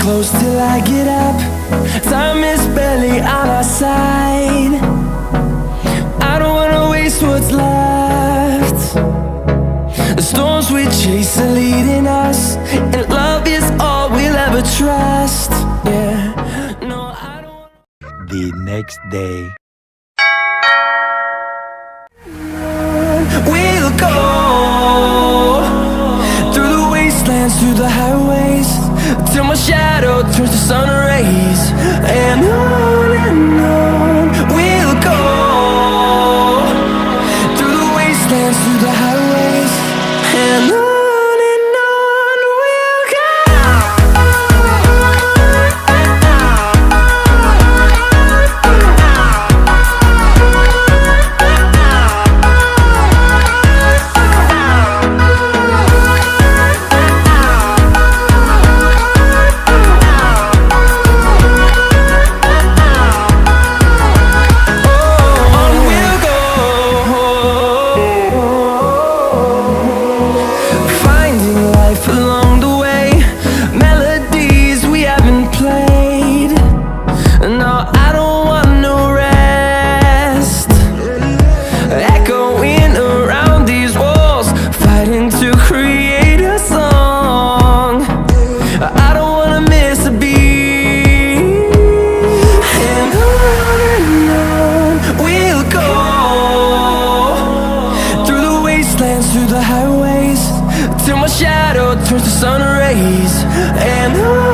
close till I get up. Time is barely on our side. I don't wanna waste what's left. The storms we chase are leading us, and love is all we'll ever trust. Yeah, no, I don't. The next day. We'll go through the wastelands, through the highways, till my shadow turns to sun rays. And on we'll go through the wastelands, through the highways, and on we'll go. Along the way, melodies we haven't played. No, I don't want no rest. Echoing around these walls, fighting to create a song. I don't wanna miss a beat. And on we'll go through the wastelands, through the highways, till my shadow turns to sun rays. And on